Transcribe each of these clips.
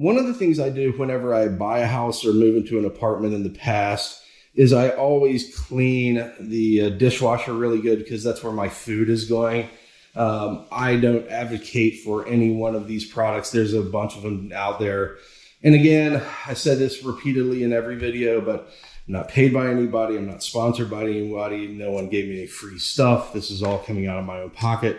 one of the things I do whenever I buy a house or move into an apartment in the past is I always clean the dishwasher really good, because that's where my food is going. I don't advocate for any one of these products. There's a bunch of them out there. And again, I said this repeatedly in every video, but I'm not paid by anybody. I'm not sponsored by anybody. No one gave me any free stuff. This is all coming out of my own pocket.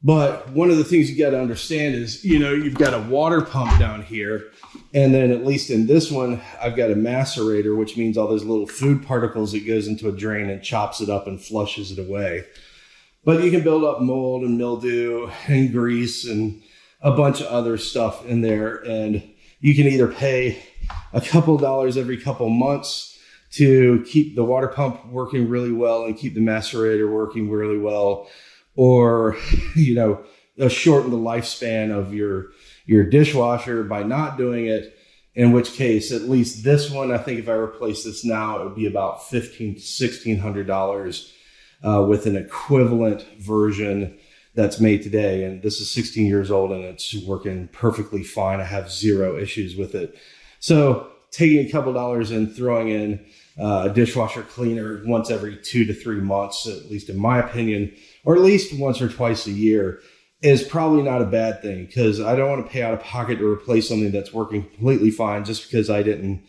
But one of the things you got to understand is, you've got a water pump down here. And then at least in this one, I've got a macerator, which means all those little food particles, it goes into a drain and chops it up and flushes it away. But you can build up mold and mildew and grease and a bunch of other stuff in there. And you can either pay a couple dollars every couple months to keep the water pump working really well and keep the macerator working really well, or, shorten the lifespan of your dishwasher by not doing it, in which case, at least this one, I think if I replace this now, it would be about $1,500 to $1,600 with an equivalent version that's made today. And this is 16 years old and it's working perfectly fine. I have zero issues with it. So taking a couple dollars and throwing in a dishwasher cleaner once every 2 to 3 months, at least in my opinion, or at least once or twice a year, is probably not a bad thing, because I don't want to pay out of pocket to replace something that's working completely fine just because I didn't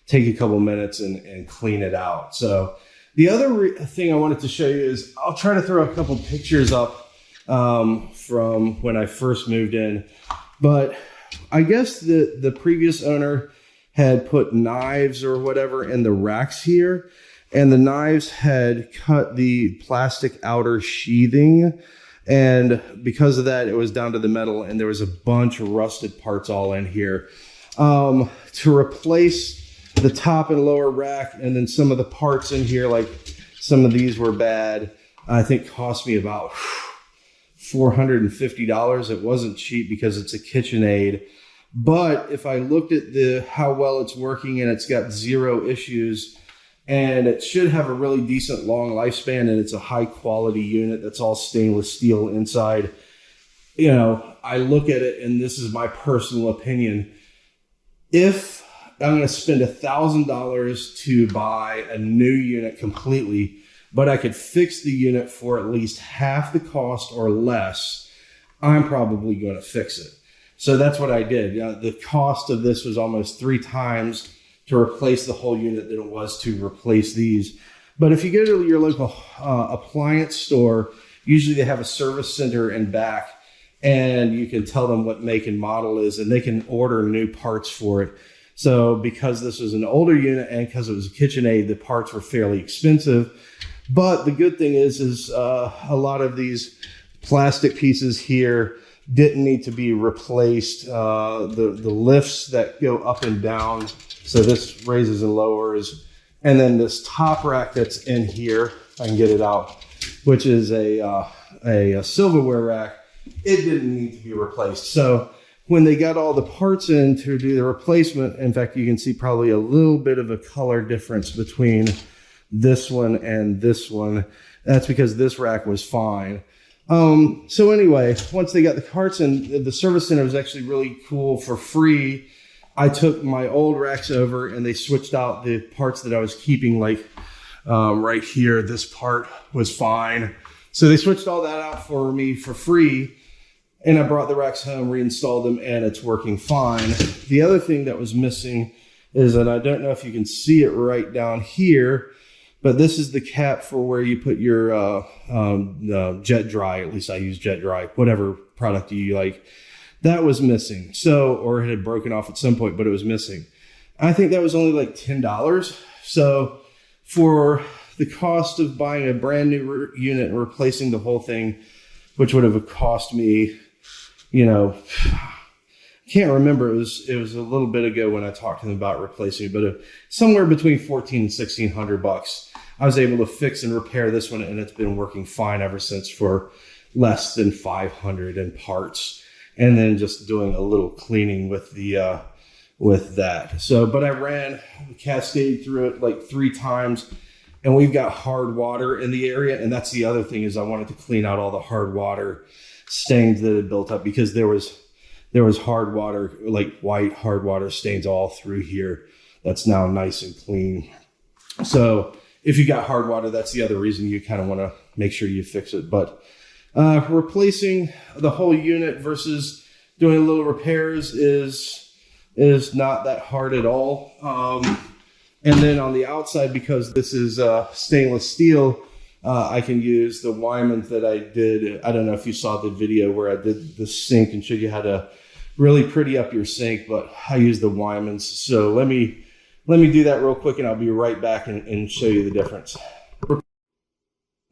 take a couple minutes and clean it out. So the other thing I wanted to show you is I'll try to throw a couple pictures up from when I first moved in. But I guess the previous owner had put knives or whatever in the racks here, and the knives had cut the plastic outer sheathing. And because of that, it was down to the metal, and there was a bunch of rusted parts all in here. To replace the top and lower rack, and then some of the parts in here, like some of these were bad, I think cost me about $450. It wasn't cheap because it's a KitchenAid. But if I looked at how well it's working, and it's got zero issues, and it should have a really decent long lifespan, and it's a high quality unit that's all stainless steel inside, I look at it, and this is my personal opinion. If I'm going to spend $1,000 to buy a new unit completely, but I could fix the unit for at least half the cost or less, I'm probably going to fix it. So that's what I did. The cost of this was almost 3 times to replace the whole unit than it was to replace these. But if you go to your local appliance store, usually they have a service center in back, and you can tell them what make and model is, and they can order new parts for it. So because this was an older unit and because it was a KitchenAid, the parts were fairly expensive. But the good thing is a lot of these plastic pieces here didn't need to be replaced. The lifts that go up and down, so this raises and lowers. And then this top rack that's in here, if I can get it out, which is a silverware rack, it didn't need to be replaced. So when they got all the parts in to do the replacement, in fact, you can see probably a little bit of a color difference between this one and this one. That's because this rack was fine. So anyway, once they got the parts in, the service center was actually really cool. For free, I took my old racks over, and they switched out the parts that I was keeping, like right here, this part was fine. So they switched all that out for me for free, and I brought the racks home, reinstalled them, and it's working fine. The other thing that was missing is, and I don't know if you can see it right down here, but this is the cap for where you put your jet dry. At least I use jet dry, whatever product you like. That was missing. So, or it had broken off at some point, but it was missing. I think that was only like $10. So for the cost of buying a brand new unit and replacing the whole thing, which would have cost me, can't remember. It was a little bit ago when I talked to them about replacing it, but somewhere between $1,400 and $1,600. I was able to fix and repair this one, and it's been working fine ever since for less than $500 in parts. And then just doing a little cleaning with the with that. So, but I ran Cascade through it like 3 times, and we've got hard water in the area. And that's the other thing, is I wanted to clean out all the hard water stains that had built up, because there was there was hard water, like white hard water stains all through here. That's now nice and clean. So if you got hard water, that's the other reason you kind of want to make sure you fix it. But replacing the whole unit versus doing little repairs is not that hard at all. And then on the outside, because this is stainless steel, I can use the Wyman that I did. I don't know if you saw the video where I did the sink and showed you how to really pretty up your sink, but I use the Wymans. So let me do that real quick and I'll be right back and show you the difference.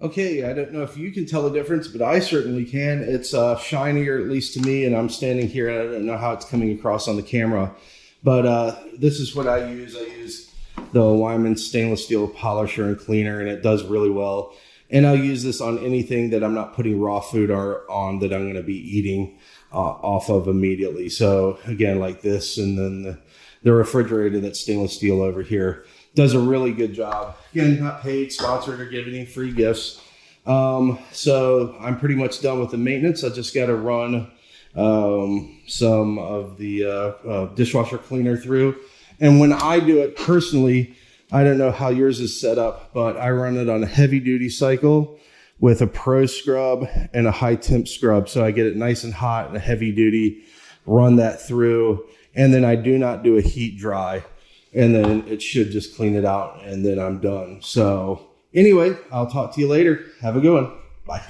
Okay, I don't know if you can tell the difference, but I certainly can. It's shinier, at least to me, and I'm standing here and I don't know how it's coming across on the camera. But this is what I use. I use the Wyman stainless steel polisher and cleaner, and it does really well. And I'll use this on anything that I'm not putting raw food on that I'm going to be eating off of immediately. So again, like this, and then the refrigerator that's stainless steel over here does a really good job. Again, not paid, sponsored, or giving any free gifts. So I'm pretty much done with the maintenance. I just got to run some of the dishwasher cleaner through. And when I do it personally, I don't know how yours is set up, but I run it on a heavy duty cycle with a pro scrub and a high temp scrub. So I get it nice and hot and a heavy duty, run that through. And then I do not do a heat dry. And then it should just clean it out and then I'm done. So anyway, I'll talk to you later. Have a good one. Bye.